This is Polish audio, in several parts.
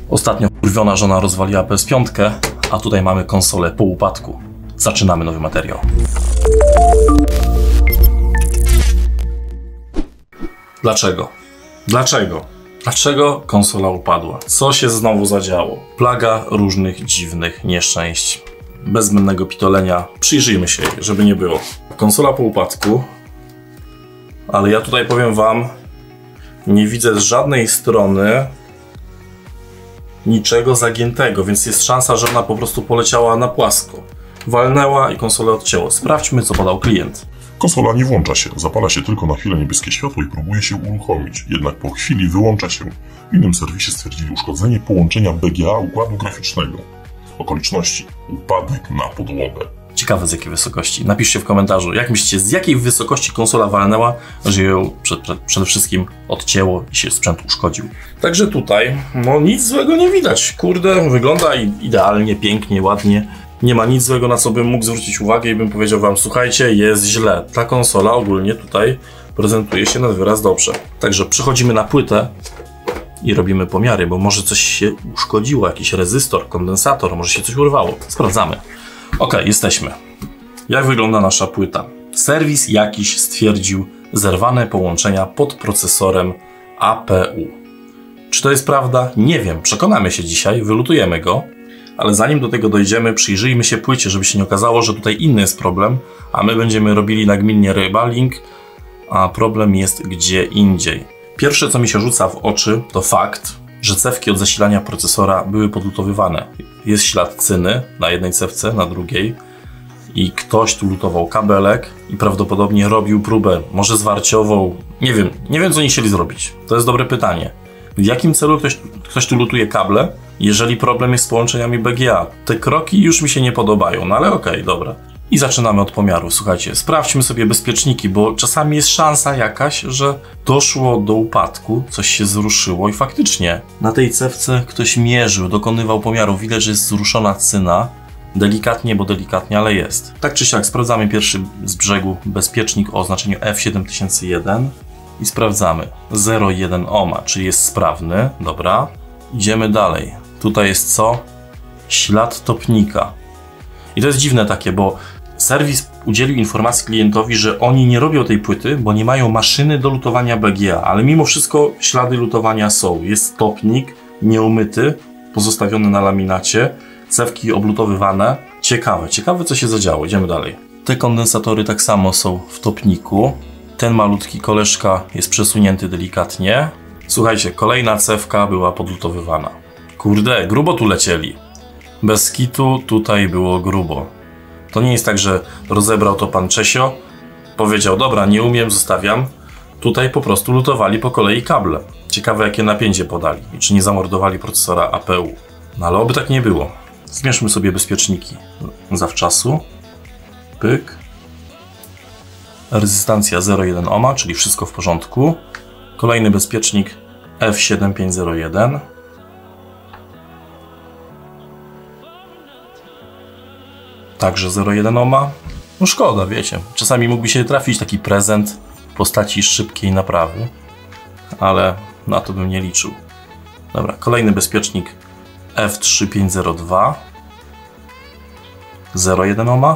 Ostatnio kurwiona żona rozwaliła PS5, a tutaj mamy konsolę po upadku. Zaczynamy nowy materiał. Dlaczego? Dlaczego konsola upadła? Co się znowu zadziało? Plaga różnych dziwnych nieszczęść. Bez zbędnego pitolenia przyjrzyjmy się jej, żeby nie było. Konsola po upadku, ale ja tutaj powiem wam, nie widzę z żadnej strony niczego zagiętego, więc jest szansa, że ona po prostu poleciała na płasko. Walnęła i konsolę odcięło. Sprawdźmy, co podał klient. Konsola nie włącza się, zapala się tylko na chwilę niebieskie światło i próbuje się uruchomić. Jednak po chwili wyłącza się. W innym serwisie stwierdzili uszkodzenie połączenia BGA układu graficznego. Okoliczności: upadek na podłogę. Ciekawe z jakiej wysokości. Napiszcie w komentarzu, jak myślicie, z jakiej wysokości konsola walnęła, że ją przede wszystkim odcięło i się sprzęt uszkodził. Także tutaj, no nic złego nie widać. Kurde, wygląda idealnie, pięknie, ładnie. Nie ma nic złego, na co bym mógł zwrócić uwagę i bym powiedział wam, słuchajcie, jest źle. Ta konsola ogólnie tutaj prezentuje się nad wyraz dobrze. Także przechodzimy na płytę i robimy pomiary, bo może coś się uszkodziło, jakiś rezystor, kondensator, może się coś urwało. Sprawdzamy. Ok, jesteśmy. Jak wygląda nasza płyta? Serwis jakiś stwierdził zerwane połączenia pod procesorem APU. Czy to jest prawda? Nie wiem. Przekonamy się dzisiaj, wylutujemy go. Ale zanim do tego dojdziemy, przyjrzyjmy się płycie, żeby się nie okazało, że tutaj inny jest problem, a my będziemy robili nagminnie reballing, a problem jest gdzie indziej. Pierwsze, co mi się rzuca w oczy, to fakt, że cewki od zasilania procesora były podlutowywane. Jest ślad cyny na jednej cewce, na drugiej i ktoś tu lutował kabelek i prawdopodobnie robił próbę, może zwarciową, nie wiem co oni chcieli zrobić. To jest dobre pytanie. W jakim celu ktoś tu lutuje kable, jeżeli problem jest z połączeniami BGA? Te kroki już mi się nie podobają, no ale okej, dobra. I zaczynamy od pomiaru. Słuchajcie, sprawdźmy sobie bezpieczniki, bo czasami jest szansa jakaś, że doszło do upadku, coś się zruszyło i faktycznie na tej cewce ktoś mierzył, dokonywał pomiaru. Widać, że jest zruszona cyna. Delikatnie, bo delikatnie, ale jest. Tak czy siak, sprawdzamy pierwszy z brzegu bezpiecznik o oznaczeniu F7001 i sprawdzamy. 0,1 ohma, czyli jest sprawny. Dobra. Idziemy dalej. Tutaj jest co? Ślad topnika. I to jest dziwne takie, bo serwis udzielił informacji klientowi, że oni nie robią tej płyty, bo nie mają maszyny do lutowania BGA, ale mimo wszystko ślady lutowania są. Jest topnik nieumyty, pozostawiony na laminacie, cewki oblutowywane. Ciekawe co się zadziało. Idziemy dalej. Te kondensatory tak samo są w topniku. Ten malutki koleżka jest przesunięty delikatnie. Słuchajcie, kolejna cewka była podlutowywana. Kurde, grubo tu lecieli. Bez kitu tutaj było grubo. To nie jest tak, że rozebrał to pan Czesio, powiedział, dobra, nie umiem, zostawiam. Tutaj po prostu lutowali po kolei kable. Ciekawe, jakie napięcie podali i czy nie zamordowali procesora APU. No ale oby tak nie było. Zmierzmy sobie bezpieczniki zawczasu. Pyk. Rezystancja 0,1 ohma, czyli wszystko w porządku. Kolejny bezpiecznik F7501. Także 0,1 ohma. No szkoda, wiecie. Czasami mógłby się trafić taki prezent w postaci szybkiej naprawy, ale na to bym nie liczył. Dobra, kolejny bezpiecznik F3502. 0,1 ohma.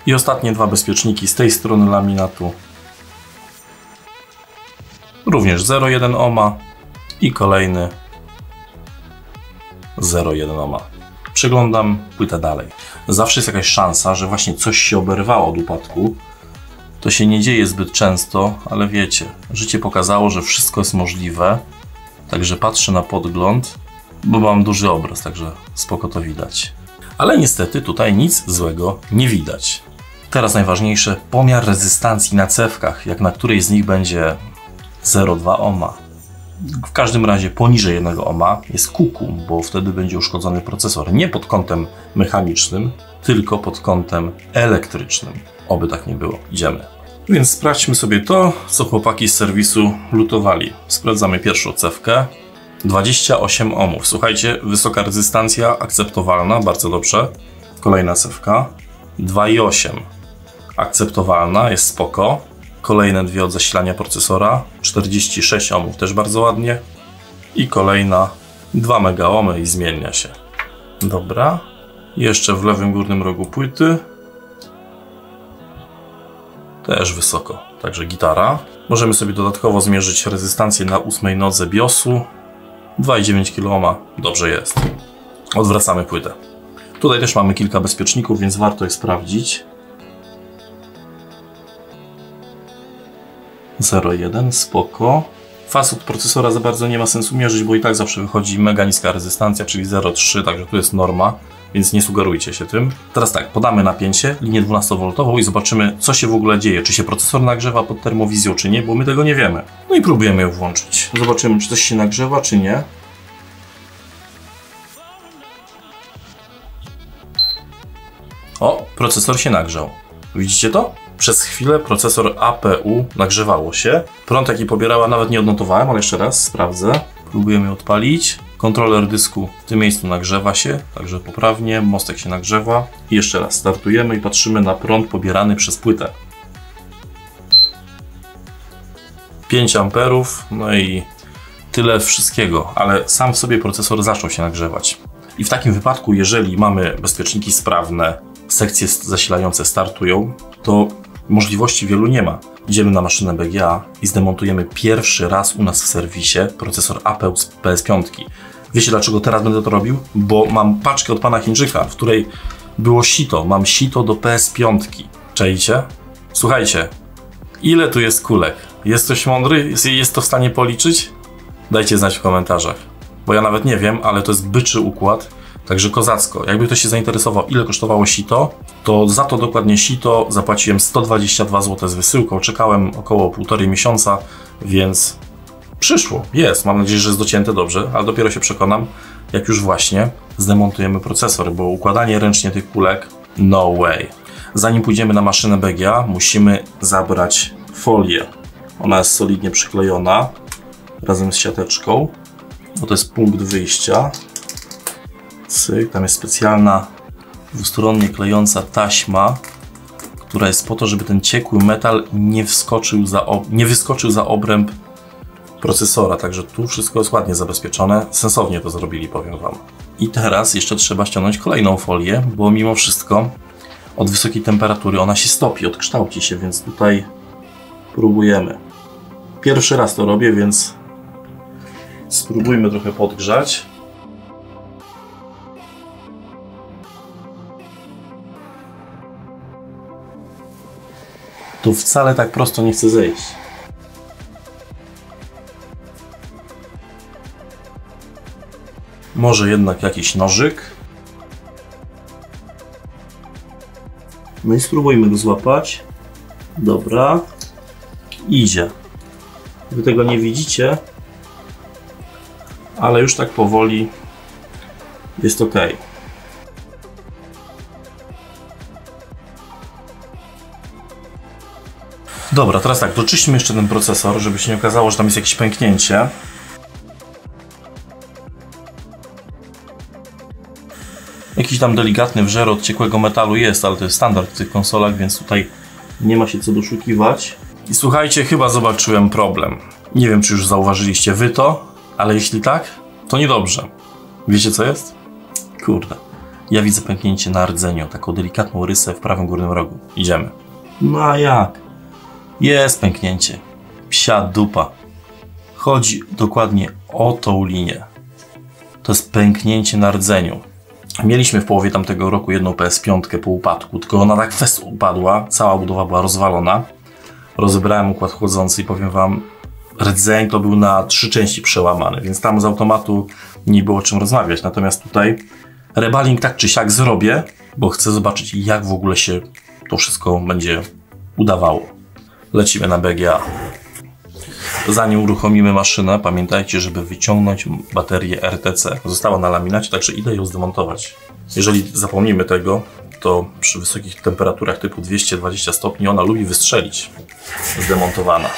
I ostatnie dwa bezpieczniki z tej strony laminatu. Również 0,1 ohma i kolejny 0,1 ohma. Przeglądam płytę dalej. Zawsze jest jakaś szansa, że właśnie coś się oberwało od upadku. To się nie dzieje zbyt często, ale wiecie, życie pokazało, że wszystko jest możliwe. Także patrzę na podgląd, bo mam duży obraz, także spoko to widać. Ale niestety tutaj nic złego nie widać. Teraz najważniejsze, pomiar rezystancji na cewkach, jak na której z nich będzie 0,2 ohma. W każdym razie poniżej 1 ohma jest kuku, bo wtedy będzie uszkodzony procesor. Nie pod kątem mechanicznym, tylko pod kątem elektrycznym. Oby tak nie było. Idziemy. Więc sprawdźmy sobie to, co chłopaki z serwisu lutowali. Sprawdzamy pierwszą cewkę. 28 ohmów. Słuchajcie, wysoka rezystancja, akceptowalna, bardzo dobrze. Kolejna cewka. 2,8. Akceptowalna, jest spoko. Kolejne dwie od zasilania procesora. 46 ohmów, też bardzo ładnie. I kolejna 2 megaohmy i zmienia się. Dobra. Jeszcze w lewym górnym rogu płyty. Też wysoko. Także gitara. Możemy sobie dodatkowo zmierzyć rezystancję na 8 nodze BIOSu. 2,9 kΩ. Dobrze jest. Odwracamy płytę. Tutaj też mamy kilka bezpieczników, więc warto je sprawdzić. 0,1, spoko. Faz od procesora za bardzo nie ma sensu mierzyć, bo i tak zawsze wychodzi mega niska rezystancja, czyli 0,3, także tu jest norma, więc nie sugerujcie się tym. Teraz tak, podamy napięcie, linię 12V i zobaczymy, co się w ogóle dzieje. Czy się procesor nagrzewa pod termowizją, czy nie, bo my tego nie wiemy. No i próbujemy ją włączyć. Zobaczymy, czy coś się nagrzewa, czy nie. O, procesor się nagrzał. Widzicie to? Przez chwilę procesor APU nagrzewało się. Prąd jaki pobierała nawet nie odnotowałem, ale jeszcze raz sprawdzę. Próbujemy odpalić. Kontroler dysku w tym miejscu nagrzewa się, także poprawnie. Mostek się nagrzewa. I jeszcze raz startujemy i patrzymy na prąd pobierany przez płytę. 5 amperów, no i tyle wszystkiego, ale sam w sobie procesor zaczął się nagrzewać. I w takim wypadku, jeżeli mamy bezpieczniki sprawne, sekcje zasilające startują, to możliwości wielu nie ma. Idziemy na maszynę BGA i zdemontujemy pierwszy raz u nas w serwisie procesor APU z PS5. Wiecie dlaczego teraz będę to robił? Bo mam paczkę od pana Chińczyka, w której było sito. Mam sito do PS5. Czajcie? Słuchajcie, ile tu jest kulek? Jest ktoś mądry? Jest to w stanie policzyć? Dajcie znać w komentarzach. Bo ja nawet nie wiem, ale to jest byczy układ. Także kozacko. Jakby ktoś się zainteresował, ile kosztowało sito, to za to dokładnie sito zapłaciłem 122 zł z wysyłką. Czekałem około 1,5 miesiąca, więc przyszło. Jest. Mam nadzieję, że jest docięte dobrze, ale dopiero się przekonam, jak już właśnie zdemontujemy procesor, bo układanie ręcznie tych kulek, no way. Zanim pójdziemy na maszynę BGA, musimy zabrać folię. Ona jest solidnie przyklejona razem z siateczką, bo to jest punkt wyjścia. Tam jest specjalna dwustronnie klejąca taśma, która jest po to, żeby ten ciekły metal nie wyskoczył za obręb procesora. Także tu wszystko jest ładnie zabezpieczone. Sensownie to zrobili, powiem wam. I teraz jeszcze trzeba ściągnąć kolejną folię, bo mimo wszystko od wysokiej temperatury ona się stopi, odkształci się, więc tutaj próbujemy. Pierwszy raz to robię, więc spróbujmy trochę podgrzać. Tu wcale tak prosto nie chce zejść. Może jednak jakiś nożyk. No i spróbujmy go złapać. Dobra. Idzie. Wy tego nie widzicie, ale już tak powoli jest ok. Dobra, teraz tak, doczyśćmy jeszcze ten procesor, żeby się nie okazało, że tam jest jakieś pęknięcie. Jakiś tam delikatny wżer od ciekłego metalu jest, ale to jest standard w tych konsolach, więc tutaj nie ma się co doszukiwać. I słuchajcie, chyba zobaczyłem problem. Nie wiem, czy już zauważyliście wy to, ale jeśli tak, to niedobrze. Wiecie co jest? Kurde. Ja widzę pęknięcie na rdzeniu, taką delikatną rysę w prawym górnym rogu. Idziemy. No a jak? Jest pęknięcie. Psia dupa. Chodzi dokładnie o tą linię. To jest pęknięcie na rdzeniu. Mieliśmy w połowie tamtego roku jedną PS5 po upadku, tylko ona tak fest upadła, cała budowa była rozwalona. Rozebrałem układ chłodzący i powiem wam, rdzeń to był na 3 części przełamany, więc tam z automatu nie było o czym rozmawiać. Natomiast tutaj rebaling tak czy siak zrobię, bo chcę zobaczyć, jak w ogóle się to wszystko będzie udawało. Lecimy na BGA. Zanim uruchomimy maszynę, pamiętajcie, żeby wyciągnąć baterię RTC. Została na laminacie, także idę ją zdemontować. Jeżeli zapomnimy tego, to przy wysokich temperaturach typu 220 stopni ona lubi wystrzelić. Zdemontowana.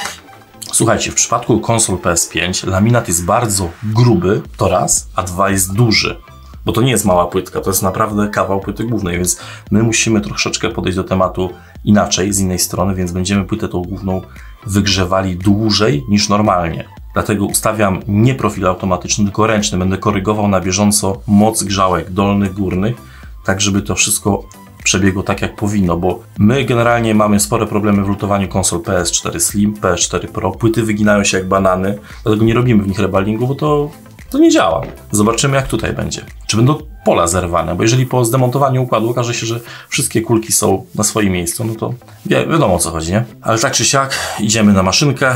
Słuchajcie, w przypadku konsol PS5 laminat jest bardzo gruby, to raz, a dwa jest duży. Bo to nie jest mała płytka, to jest naprawdę kawał płyty głównej, więc my musimy troszeczkę podejść do tematu inaczej, z innej strony, więc będziemy płytę tą główną wygrzewali dłużej niż normalnie. Dlatego ustawiam nie profil automatyczny, tylko ręczny. Będę korygował na bieżąco moc grzałek dolnych, górnych, tak żeby to wszystko przebiegło tak jak powinno, bo my generalnie mamy spore problemy w lutowaniu konsol PS4 Slim, PS4 Pro. Płyty wyginają się jak banany, dlatego nie robimy w nich rebalingu, bo to nie działa. Zobaczymy jak tutaj będzie. Czy będą pola zerwane, bo jeżeli po zdemontowaniu układu okaże się, że wszystkie kulki są na swoim miejscu, no to wiadomo o co chodzi, nie? Ale tak czy siak idziemy na maszynkę,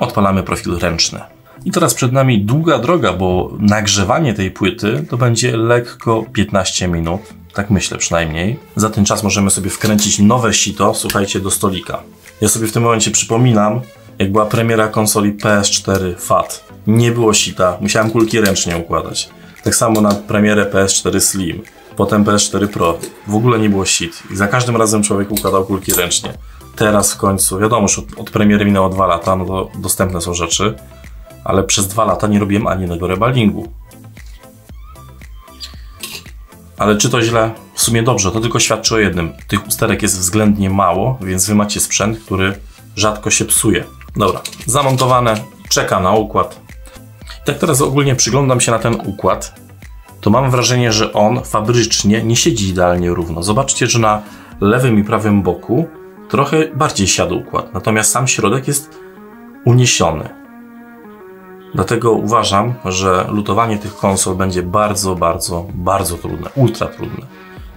odpalamy profil ręczny. I teraz przed nami długa droga, bo nagrzewanie tej płyty to będzie lekko 15 minut. Tak myślę przynajmniej. Za ten czas możemy sobie wkręcić nowe sito, słuchajcie, do stolika. Ja sobie w tym momencie przypominam, jak była premiera konsoli PS4 FAT. Nie było sita, musiałem kulki ręcznie układać. Tak samo na premierę PS4 Slim, potem PS4 Pro. W ogóle nie było sit i za każdym razem człowiek układał kulki ręcznie. Teraz w końcu, wiadomo, że od premiery minęło 2 lata, no to dostępne są rzeczy, ale przez 2 lata nie robiłem ani jednego rebalingu. Ale czy to źle? W sumie dobrze, to tylko świadczy o jednym. Tych usterek jest względnie mało, więc wy macie sprzęt, który rzadko się psuje. Dobra, zamontowane, czeka na układ. I tak teraz ogólnie przyglądam się na ten układ, to mam wrażenie, że on fabrycznie nie siedzi idealnie równo. Zobaczcie, że na lewym i prawym boku trochę bardziej siadł układ, natomiast sam środek jest uniesiony. Dlatego uważam, że lutowanie tych konsol będzie bardzo, bardzo, bardzo trudne, ultra trudne.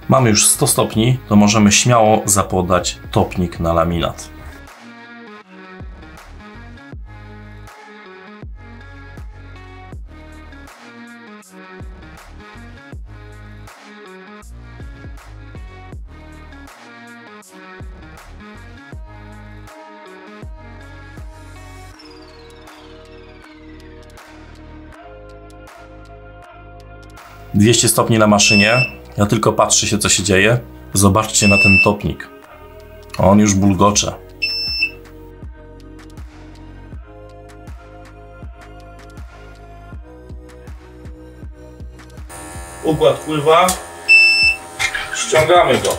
Mamy już 100 stopni, to możemy śmiało zapodać topnik na laminat. - 200 stopni na maszynie. Ja tylko patrzę się, co się dzieje. Zobaczcie na ten topnik. On już bulgocze. Układ pływa. Ściągamy go.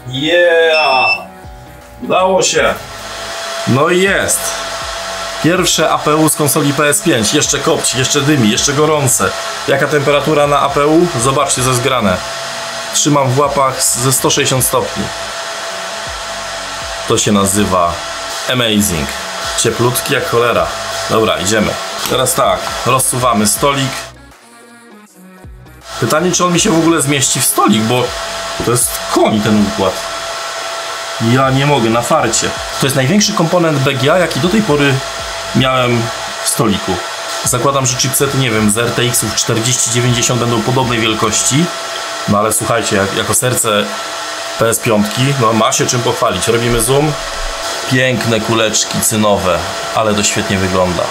Yeah! Udało się. No i jest. Pierwsze APU z konsoli PS5. Jeszcze kopci, jeszcze dymi, jeszcze gorące. Jaka temperatura na APU? Zobaczcie, co jest grane. Trzymam w łapach ze 160 stopni. To się nazywa amazing. Cieplutki jak cholera. Dobra, idziemy. Teraz tak, rozsuwamy stolik. Pytanie, czy on mi się w ogóle zmieści w stolik, bo to jest koń ten układ. Ja nie mogę, na farcie. To jest największy komponent BGA, jaki do tej pory miałem w stoliku. Zakładam, że chipsety, nie wiem, z RTX-ów 4090 będą podobnej wielkości. No ale słuchajcie, jako serce PS5, no ma się czym pochwalić. Robimy zoom. Piękne kuleczki cynowe, ale to świetnie wygląda.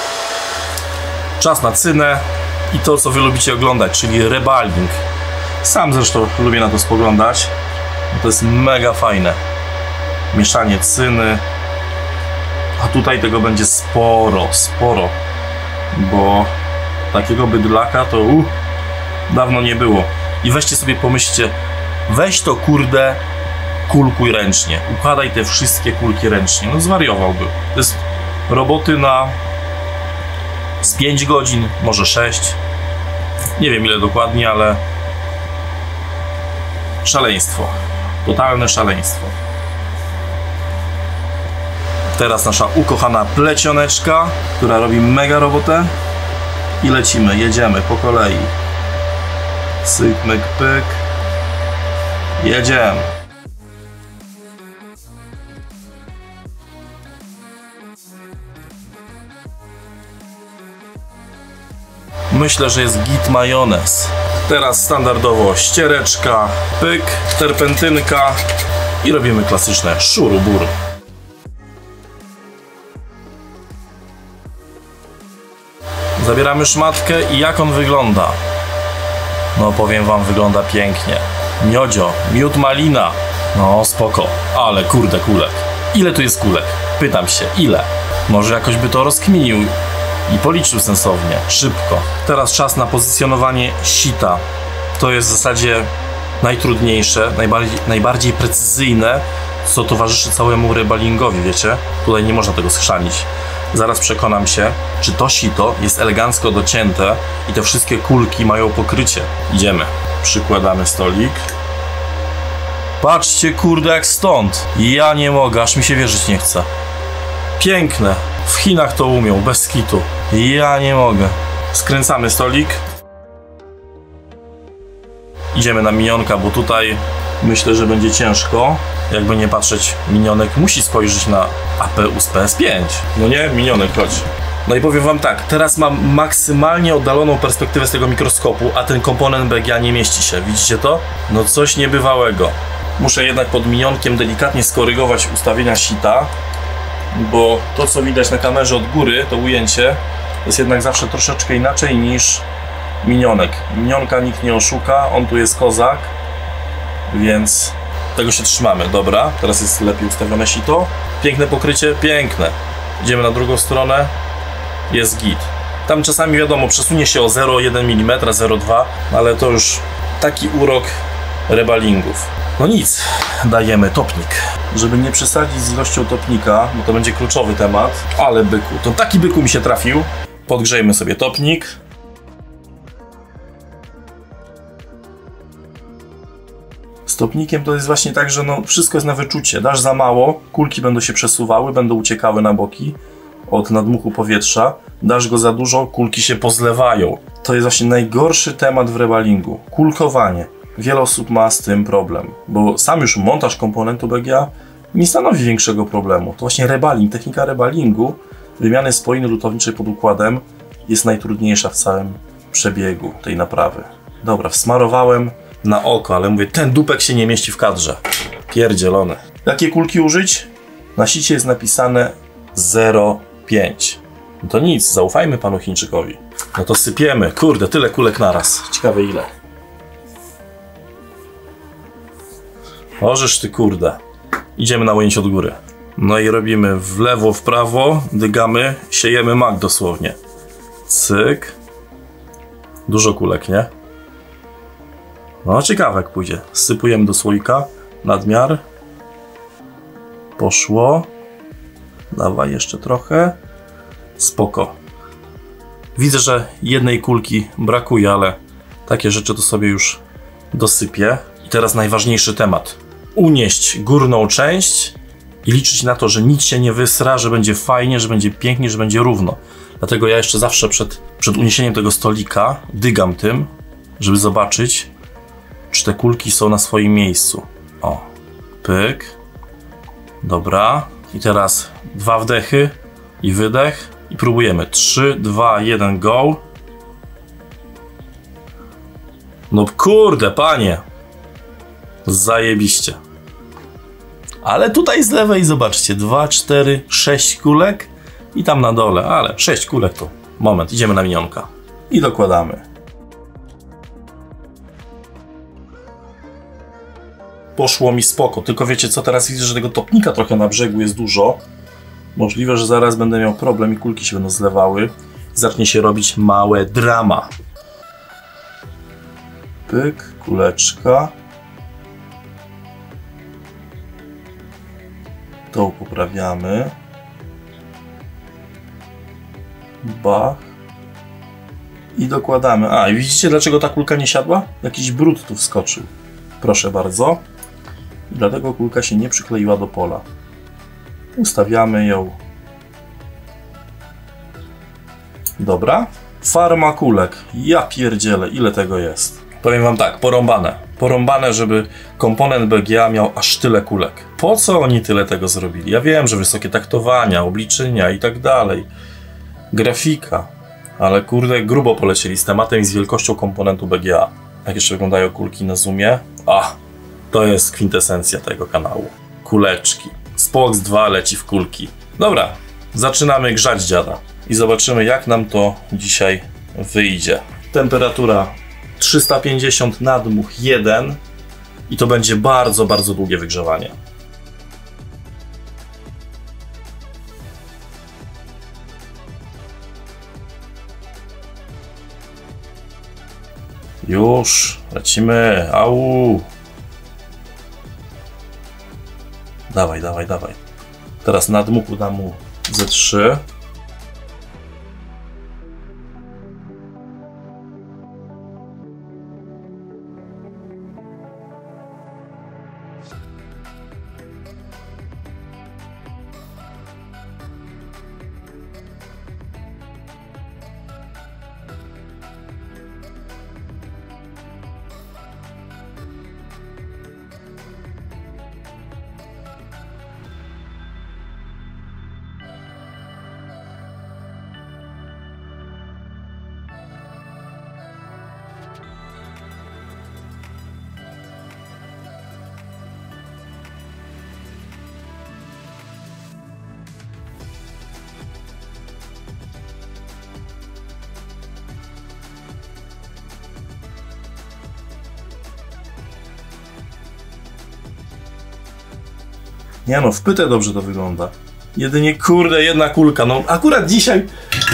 Czas na cynę i to, co wy lubicie oglądać, czyli rebaling. Sam zresztą lubię na to spoglądać. To jest mega fajne. Mieszanie cyny. A tutaj tego będzie sporo, bo takiego bydlaka to dawno nie było. I weźcie sobie, pomyślcie, weź to kurde, kulkuj ręcznie, układaj te wszystkie kulki ręcznie, no zwariowałby. To jest roboty z 5 godzin, może 6, nie wiem ile dokładnie, ale szaleństwo, totalne szaleństwo. Teraz nasza ukochana plecioneczka, która robi mega robotę. I lecimy, jedziemy po kolei. Syk, myk, pyk. Jedziemy. Myślę, że jest git majonez. Teraz standardowo ściereczka, pyk, terpentynka i robimy klasyczne szurubur. Zabieramy szmatkę i jak on wygląda? No powiem wam, wygląda pięknie. Miodzio, miód malina. No spoko, ale kurde kulek. Ile tu jest kulek? Pytam się, ile? Może jakoś by to rozkminił i policzył sensownie, szybko. Teraz czas na pozycjonowanie sita. To jest w zasadzie najtrudniejsze, najbardziej precyzyjne, co towarzyszy całemu rebalingowi, wiecie? Tutaj nie można tego schrzanić. Zaraz przekonam się, czy to sito jest elegancko docięte i te wszystkie kulki mają pokrycie. Idziemy. Przykładamy stolik. Patrzcie, kurde, jak stąd. Ja nie mogę, aż mi się wierzyć nie chce. Piękne. W Chinach to umią, bez kitu. Ja nie mogę. Skręcamy stolik. Idziemy na minionka, bo tutaj myślę, że będzie ciężko. Jakby nie patrzeć, minionek musi spojrzeć na APU z PS5. No nie? Minionek, chodź. No i powiem wam tak, teraz mam maksymalnie oddaloną perspektywę z tego mikroskopu, a ten komponent BGA nie mieści się. Widzicie to? No coś niebywałego. Muszę jednak pod minionkiem delikatnie skorygować ustawienia sita, bo to, co widać na kamerze od góry, to ujęcie, jest jednak zawsze troszeczkę inaczej niż minionek. Minionka nikt nie oszuka, on tu jest kozak, więc tego się trzymamy. Dobra, teraz jest lepiej ustawione sito. Piękne pokrycie, piękne. Idziemy na drugą stronę, jest git. Tam czasami wiadomo, przesunie się o 0,1 mm, 0,2, ale to już taki urok rebalingów. No nic, dajemy topnik. Żeby nie przesadzić z ilością topnika, bo to będzie kluczowy temat, ale byku, to taki byku mi się trafił. Podgrzejmy sobie topnik. Z topnikiem to jest właśnie tak, że no wszystko jest na wyczucie. Dasz za mało, kulki będą się przesuwały, będą uciekały na boki od nadmuchu powietrza. Dasz go za dużo, kulki się pozlewają. To jest właśnie najgorszy temat w rebalingu. Kulkowanie. Wiele osób ma z tym problem, bo sam już montaż komponentu BGA nie stanowi większego problemu. To właśnie rebaling, technika rebalingu, wymiany spoiny lutowniczej pod układem jest najtrudniejsza w całym przebiegu tej naprawy. Dobra, wsmarowałem na oko, ale mówię, ten dupek się nie mieści w kadrze. Pierdzielone. Jakie kulki użyć? Na sicie jest napisane 0,5. No to nic, zaufajmy panu Chińczykowi. No to sypiemy. Kurde, tyle kulek naraz. Ciekawe ile. Ożeż ty, kurde. Idziemy na ujęcie od góry. No i robimy w lewo, w prawo, dygamy, siejemy mak dosłownie. Cyk. Dużo kulek, nie? No ciekawe jak pójdzie. Sypujemy do słoika. Nadmiar. Poszło. Dawaj jeszcze trochę. Spoko. Widzę, że jednej kulki brakuje, ale takie rzeczy to sobie już dosypię. I teraz najważniejszy temat. Unieść górną część i liczyć na to, że nic się nie wysra, że będzie fajnie, że będzie pięknie, że będzie równo. Dlatego ja jeszcze zawsze przed uniesieniem tego stolika dygam tym, żeby zobaczyć, czy te kulki są na swoim miejscu. O, pyk. Dobra. I teraz 2 wdechy i wydech i próbujemy. 3, 2, 1, go. No kurde, panie. Zajebiście. Ale tutaj z lewej zobaczcie, 2, 4, 6 kulek i tam na dole, ale 6 kulek to moment, idziemy na minionka i dokładamy. Poszło mi spoko, tylko wiecie co, teraz widzę, że tego topnika trochę na brzegu jest dużo. Możliwe, że zaraz będę miał problem i kulki się będą zlewały. Zacznie się robić małe drama. Pyk, kuleczka. To poprawiamy. Bach. I dokładamy. A, i widzicie, dlaczego ta kulka nie siadła? Jakiś brud tu wskoczył. Proszę bardzo. I dlatego kulka się nie przykleiła do pola. Ustawiamy ją. Dobra. Farma kulek. Ja pierdzielę, ile tego jest. Powiem wam tak, porąbane. Porąbane, żeby komponent BGA miał aż tyle kulek. Po co oni tyle tego zrobili? Ja wiem, że wysokie taktowania, obliczenia i tak dalej. Grafika. Ale kurde, grubo polecieli z tematem i z wielkością komponentu BGA. Jak jeszcze wyglądają kulki na zoomie? To jest kwintesencja tego kanału. Kuleczki. Spox 2 leci w kulki. Dobra, zaczynamy grzać dziada. I zobaczymy, jak nam to dzisiaj wyjdzie. Temperatura 350, nadmuch 1 i to będzie bardzo, bardzo długie wygrzewanie. Już, lecimy, au. Dawaj. Teraz na dmuchu dam mu Z3. Nie no, w pytę dobrze to wygląda. Jedynie, kurde, jedna kulka. No akurat dzisiaj,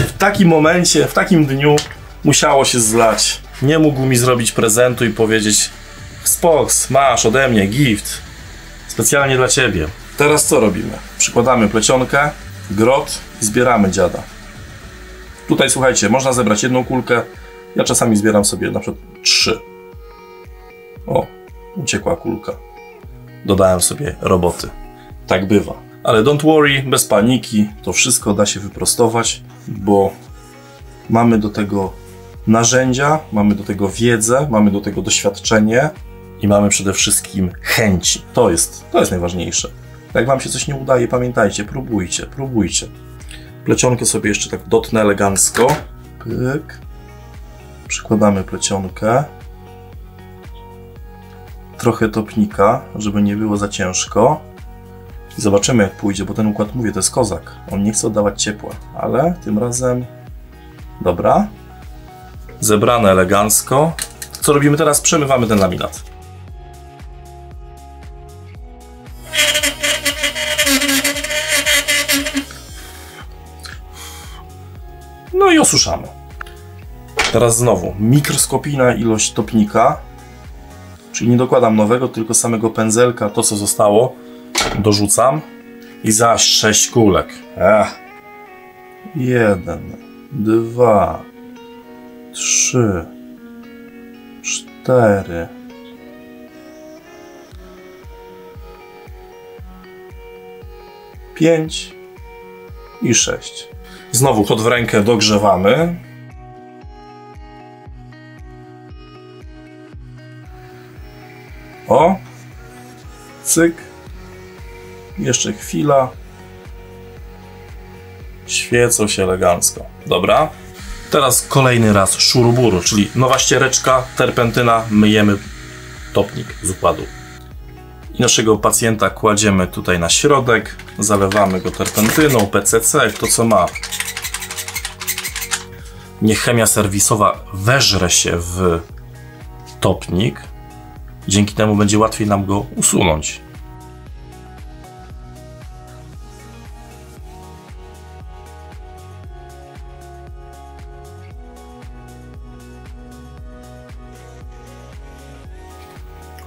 w takim momencie, w takim dniu musiało się zlać. Nie mógł mi zrobić prezentu i powiedzieć: Spoks, masz ode mnie gift. Specjalnie dla ciebie. Teraz co robimy? Przykładamy plecionkę, grot i zbieramy dziada. Tutaj, słuchajcie, można zebrać jedną kulkę. Ja czasami zbieram sobie na przykład 3. O, uciekła kulka. Dodałem sobie roboty. Tak bywa. Ale don't worry, bez paniki, to wszystko da się wyprostować, bo mamy do tego narzędzia, mamy do tego wiedzę, mamy do tego doświadczenie i mamy przede wszystkim chęci. To jest najważniejsze. Jak wam się coś nie udaje, pamiętajcie, próbujcie. Plecionkę sobie jeszcze tak dotnę elegancko. Pyk. Przykładamy plecionkę. Trochę topnika, żeby nie było za ciężko. I zobaczymy, jak pójdzie, bo ten układ, mówię, to jest kozak. On nie chce oddawać ciepła, ale tym razem... Dobra. Zebrane elegancko. Co robimy teraz? Przemywamy ten laminat. No i osuszamy. Teraz znowu mikroskopijna ilość topnika. Czyli nie dokładam nowego, tylko samego pędzelka, to co zostało, dorzucam. I zaś 6 kulek. 1, 2, 3, 4, 5 i 6. Znowu chod w rękę dogrzewamy. O! Cyk. Jeszcze chwila. Świecą się elegancko. Dobra. Teraz kolejny raz szuruburu, czyli nowa ściereczka, terpentyna, myjemy topnik z układu. I naszego pacjenta kładziemy tutaj na środek, zalewamy go terpentyną, PCC, kto co ma. Niech chemia serwisowa weżre się w topnik. Dzięki temu będzie łatwiej nam go usunąć.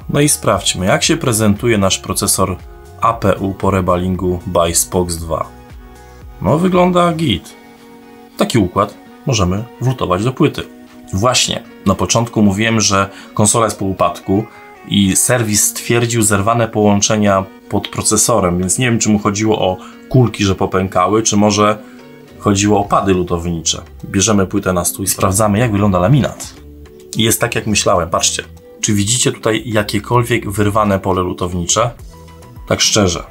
No i sprawdźmy, jak się prezentuje nasz procesor APU po rebalingu by Spoks 2. No, wygląda git. Taki układ możemy wlutować do płyty. Właśnie, na początku mówiłem, że konsola jest po upadku i serwis stwierdził zerwane połączenia pod procesorem, więc nie wiem, czy mu chodziło o kulki, że popękały, czy może chodziło o pady lutownicze. Bierzemy płytę na stół i sprawdzamy, jak wygląda laminat. I jest tak, jak myślałem. Patrzcie. Czy widzicie tutaj jakiekolwiek wyrwane pole lutownicze? Tak szczerze.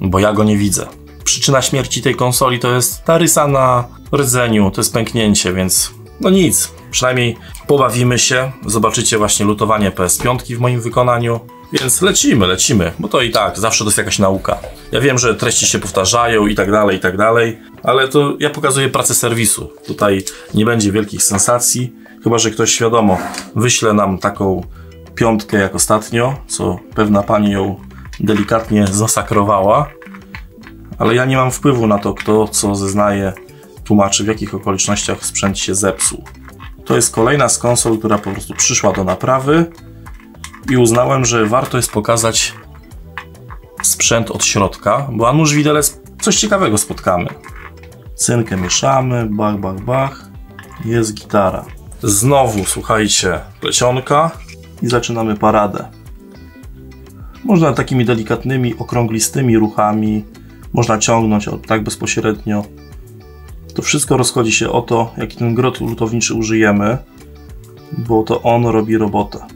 Bo ja go nie widzę. Przyczyna śmierci tej konsoli to jest ta rysa na rdzeniu, to jest pęknięcie, więc no nic. Przynajmniej pobawimy się. Zobaczycie właśnie lutowanie PS5 w moim wykonaniu. Więc lecimy, bo to i tak, zawsze to jest jakaś nauka. Ja wiem, że treści się powtarzają i tak dalej, ale to ja pokazuję pracę serwisu. Tutaj nie będzie wielkich sensacji, chyba że ktoś wiadomo wyśle nam taką piątkę jak ostatnio, co pewna pani ją delikatnie zasakrowała. Ale ja nie mam wpływu na to, kto co zeznaje, tłumaczy, w jakich okolicznościach sprzęt się zepsuł. To jest kolejna z konsol, która po prostu przyszła do naprawy i uznałem, że warto jest pokazać, sprzęt od środka, bo a nuż widelec coś ciekawego spotkamy. Cynkę mieszamy, bach, bach, bach. Jest gitara. Znowu, słuchajcie, plecionka i zaczynamy paradę. Można takimi delikatnymi, okrąglistymi ruchami, można ciągnąć tak bezpośrednio. To wszystko rozchodzi się o to, jaki ten grot lutowniczy użyjemy, bo to on robi robotę.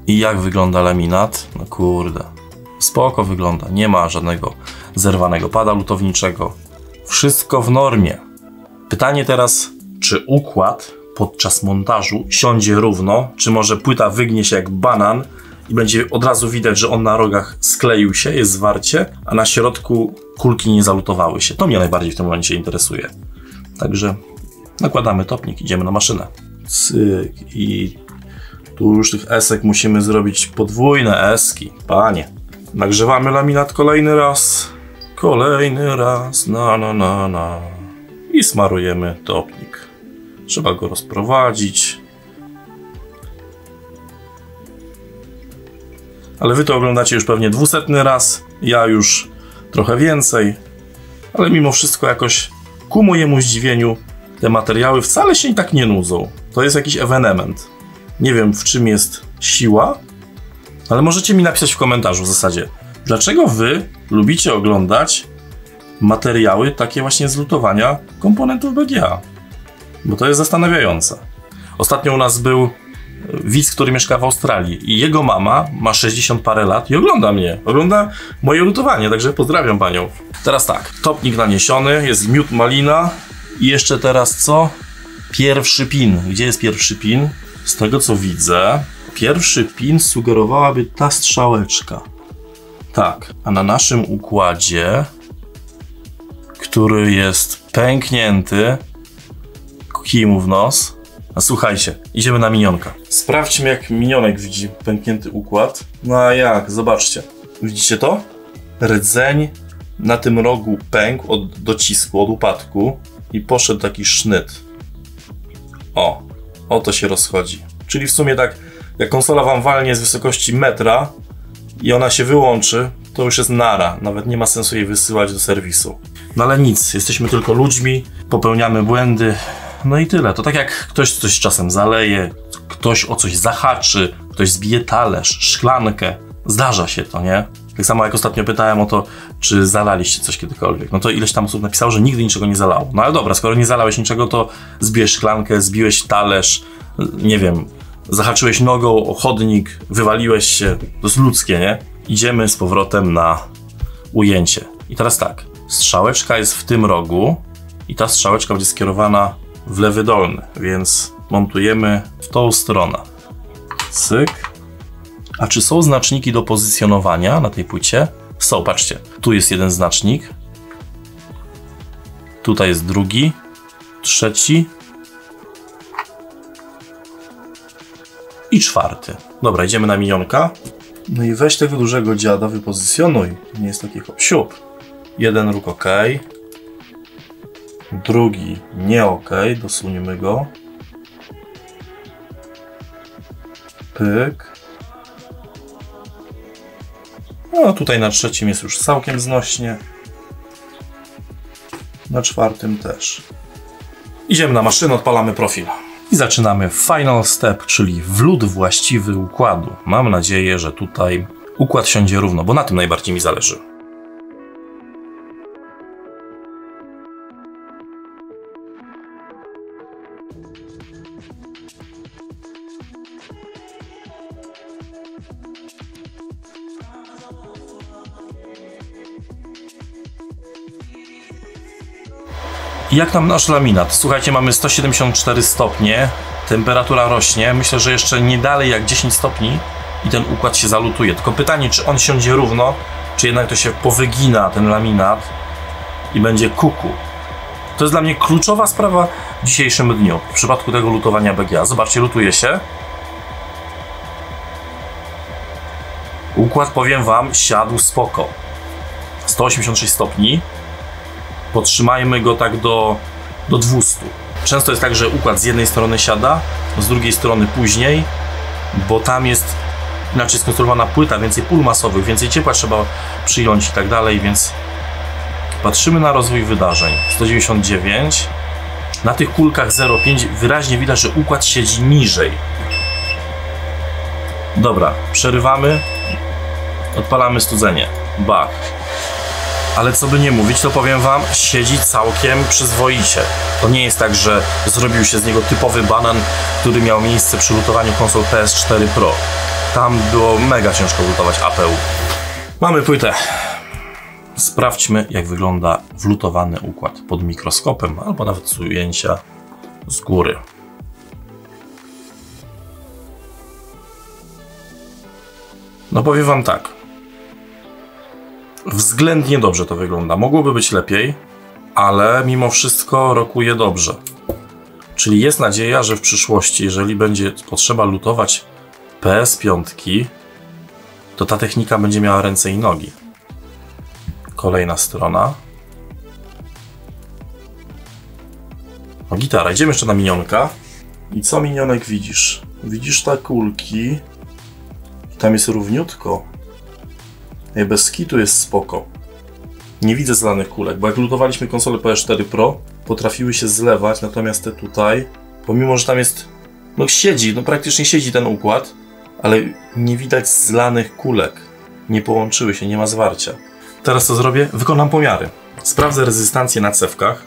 I jak wygląda laminat? No kurde, spoko wygląda, nie ma żadnego zerwanego pada lutowniczego. Wszystko w normie. Pytanie teraz, czy układ podczas montażu siądzie równo, czy może płyta wygnie się jak banan i będzie od razu widać, że on na rogach skleił się, jest zwarcie, a na środku kulki nie zalutowały się. To mnie najbardziej w tym momencie interesuje. Także nakładamy topnik, idziemy na maszynę. Cyk i tu już tych esek musimy zrobić podwójne eski. Panie. Nagrzewamy laminat kolejny raz. Kolejny raz. Na. I smarujemy topnik. Trzeba go rozprowadzić. Ale wy to oglądacie już pewnie 200 raz. Ja już trochę więcej. Ale mimo wszystko jakoś ku mojemu zdziwieniu te materiały wcale się i tak nie nudzą. To jest jakiś ewenement. Nie wiem, w czym jest siła, ale możecie mi napisać w komentarzu w zasadzie, dlaczego wy lubicie oglądać materiały takie właśnie z lutowania komponentów BGA. Bo to jest zastanawiające. Ostatnio u nas był widz, który mieszka w Australii i jego mama ma 60 parę lat i ogląda mnie. Ogląda moje lutowanie, także pozdrawiam panią. Teraz tak, topnik naniesiony, jest miód malina i jeszcze teraz co? Pierwszy pin. Gdzie jest pierwszy pin? Z tego co widzę, pierwszy pin sugerowałaby ta strzałeczka. Tak, a na naszym układzie, który jest pęknięty, kimu w nos. A słuchajcie, idziemy na minionka. Sprawdźmy, jak minionek widzi pęknięty układ. No a jak? Zobaczcie. Widzicie to? Rdzeń na tym rogu pękł od docisku, od upadku i poszedł taki sznyt. O to się rozchodzi. Czyli w sumie tak, jak konsola wam walnie z wysokości metra i ona się wyłączy, to już jest nara. Nawet nie ma sensu jej wysyłać do serwisu. No ale nic, jesteśmy tylko ludźmi, popełniamy błędy. No i tyle. To tak jak ktoś coś czasem zaleje, ktoś o coś zahaczy, ktoś zbije talerz, szklankę. Zdarza się to, nie? Tak samo jak ostatnio pytałem o to, czy zalaliście coś kiedykolwiek. No to ileś tam osób napisało, że nigdy niczego nie zalało. No ale dobra, skoro nie zalałeś niczego, to zbijesz szklankę, zbiłeś talerz, nie wiem, zahaczyłeś nogą o chodnik, wywaliłeś się. To jest ludzkie, nie? Idziemy z powrotem na ujęcie. I teraz tak, strzałeczka jest w tym rogu i ta strzałeczka będzie skierowana w lewy dolny, więc montujemy w tą stronę. Cyk. A czy są znaczniki do pozycjonowania na tej płycie? Są, patrzcie. Tu jest jeden znacznik. Tutaj jest drugi. Trzeci. I czwarty. Dobra, idziemy na minionka. No i weź tego dużego dziada, wypozycjonuj. Nie jest taki hop-siup. Jeden róg OK. Drugi nie OK. Dosuniemy go. Pyk. No tutaj na trzecim jest już całkiem znośnie. Na czwartym też. Idziemy na maszynę, odpalamy profil. I zaczynamy final step, czyli wlód właściwy układu. Mam nadzieję, że tutaj układ siądzie równo, bo na tym najbardziej mi zależy. I jak nam nasz laminat? Słuchajcie, mamy 174 stopnie, temperatura rośnie. Myślę, że jeszcze nie dalej jak 10 stopni i ten układ się zalutuje. Tylko pytanie, czy on siądzie równo, czy jednak to się powygina, ten laminat i będzie kuku. To jest dla mnie kluczowa sprawa w dzisiejszym dniu, w przypadku tego lutowania BGA. Zobaczcie, lutuje się. Układ, powiem wam, siadł spoko. 186 stopni. Podtrzymajmy go tak do 200. Często jest tak, że układ z jednej strony siada, z drugiej strony później, bo tam jest inaczej skonstruowana płyta, więcej pól masowych, więcej ciepła trzeba przyjąć i tak dalej, więc patrzymy na rozwój wydarzeń. 199. Na tych kulkach 0,5 wyraźnie widać, że układ siedzi niżej. Dobra, przerywamy, odpalamy studzenie. Bach. Ale co by nie mówić, to powiem wam, siedzi całkiem przyzwoicie. To nie jest tak, że zrobił się z niego typowy banan, który miał miejsce przy lutowaniu konsol PS4 Pro. Tam było mega ciężko lutować APU. Mamy płytę. Sprawdźmy, jak wygląda wlutowany układ pod mikroskopem, albo nawet z ujęcia z góry. No powiem wam tak. Względnie dobrze to wygląda. Mogłoby być lepiej, ale mimo wszystko rokuje dobrze. Czyli jest nadzieja, że w przyszłości, jeżeli będzie potrzeba lutować PS5, to ta technika będzie miała ręce i nogi. Kolejna strona. No gitara. Idziemy jeszcze na minionka. I co minionek widzisz? Widzisz te kulki. I tam jest równiutko. I bez kitu jest spoko. Nie widzę zlanych kulek, bo jak lutowaliśmy konsolę PS4 Pro, potrafiły się zlewać, natomiast te tutaj, pomimo że tam jest, no siedzi, no praktycznie siedzi ten układ, ale nie widać zlanych kulek. Nie połączyły się, nie ma zwarcia. Teraz co zrobię? Wykonam pomiary. Sprawdzę rezystancję na cewkach,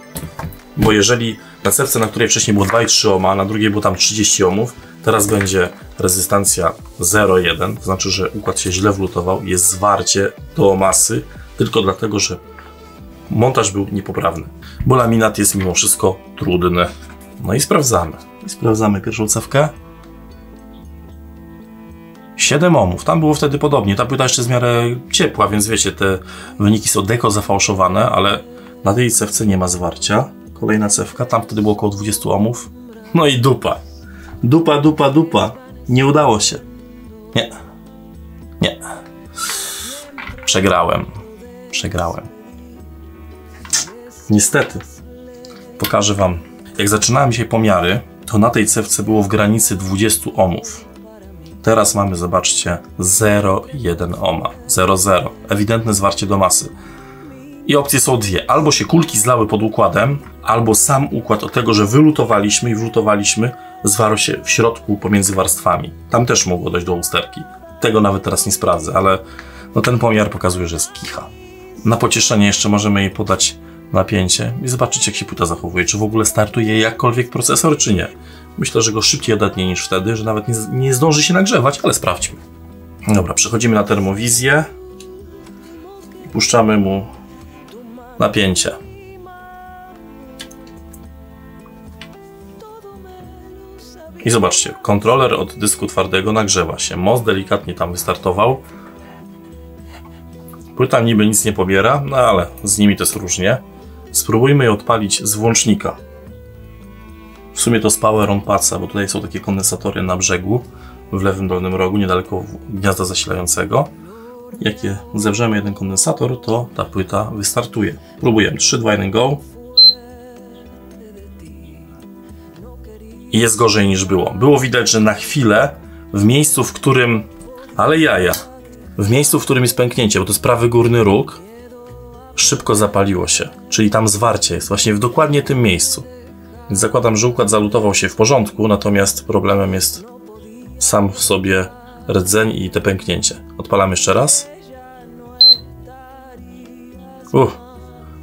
bo jeżeli na cewce, na której wcześniej było 2,3 ohma, a na drugiej było tam 30 ohmów, teraz będzie rezystancja 0,1, to znaczy, że układ się źle wlutował, jest zwarcie do masy, tylko dlatego, że montaż był niepoprawny. Bo laminat jest mimo wszystko trudny. No i sprawdzamy. Sprawdzamy pierwszą cewkę. 7 ohmów. Tam było wtedy podobnie. Ta płyta jeszcze jest w miarę ciepła, więc wiecie, te wyniki są deko zafałszowane, ale na tej cewce nie ma zwarcia. Kolejna cewka. Tam wtedy było około 20 ohmów. No i dupa. Dupa, dupa, dupa. Nie udało się. Nie. Nie. Przegrałem. Przegrałem. Niestety. Pokażę wam. Jak zaczynałem dzisiaj pomiary, to na tej cewce było w granicy 20 ohmów. Teraz mamy, zobaczcie, 0,1 ohma. 0,0. Ewidentne zwarcie do masy. I opcje są dwie. Albo się kulki zlały pod układem, albo sam układ od tego, że wylutowaliśmy i wlutowaliśmy, zwarł się w środku pomiędzy warstwami. Tam też mogło dojść do usterki. Tego nawet teraz nie sprawdzę, ale no ten pomiar pokazuje, że jest kicha. Na pocieszenie jeszcze możemy jej podać napięcie i zobaczyć, jak się płyta zachowuje. Czy w ogóle startuje jakkolwiek procesor, czy nie. Myślę, że go szybciej odetnie niż wtedy, że nawet nie zdąży się nagrzewać, ale sprawdźmy. Dobra, przechodzimy na termowizję i puszczamy mu napięcie. I zobaczcie, kontroler od dysku twardego nagrzewa się. Most delikatnie tam wystartował. Płyta niby nic nie pobiera, no ale z nimi to jest różnie. Spróbujmy je odpalić z włącznika. W sumie to z Power on Padsa, bo tutaj są takie kondensatory na brzegu, w lewym dolnym rogu, niedaleko gniazda zasilającego. Jak je zewrzemy jeden kondensator, to ta płyta wystartuje. Próbujemy. 3, 2, 1, go. I jest gorzej niż było. Było widać, że na chwilę w miejscu, w którym... Ale jaja. W miejscu, w którym jest pęknięcie, bo to jest prawy górny róg, szybko zapaliło się. Czyli tam zwarcie jest właśnie w dokładnie tym miejscu. Więc zakładam, że układ zalutował się w porządku, natomiast problemem jest sam w sobie rdzeń i te pęknięcie. Odpalamy jeszcze raz.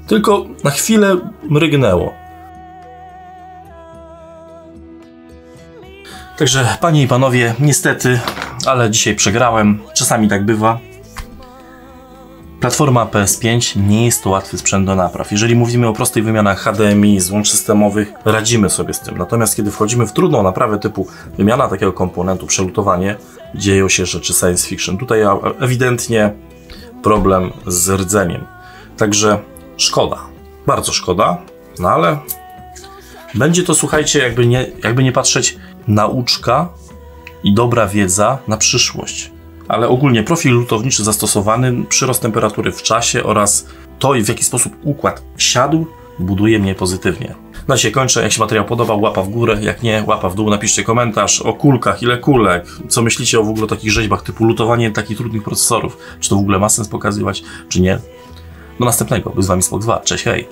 Tylko na chwilę mrygnęło. Także, panie i panowie, niestety, ale dzisiaj przegrałem. Czasami tak bywa. Platforma PS5 nie jest to łatwy sprzęt do napraw. Jeżeli mówimy o prostej wymianach HDMI, złącz systemowych, radzimy sobie z tym. Natomiast kiedy wchodzimy w trudną naprawę typu wymiana takiego komponentu, przelutowanie, dzieją się rzeczy science fiction. Tutaj ewidentnie problem z rdzeniem. Także szkoda. Bardzo szkoda. No ale będzie to, słuchajcie, jakby nie patrzeć, nauczka i dobra wiedza na przyszłość. Ale ogólnie profil lutowniczy zastosowany, przyrost temperatury w czasie oraz to, w jaki sposób układ siadł, buduje mnie pozytywnie. Na dzisiaj kończę. Jak się materiał podobał, łapa w górę. Jak nie, łapa w dół. Napiszcie komentarz o kulkach, ile kulek. Co myślicie o w ogóle takich rzeźbach typu lutowanie takich trudnych procesorów. Czy to w ogóle ma sens pokazywać, czy nie? Do następnego. Był z wami Spock 2. Cześć, hej!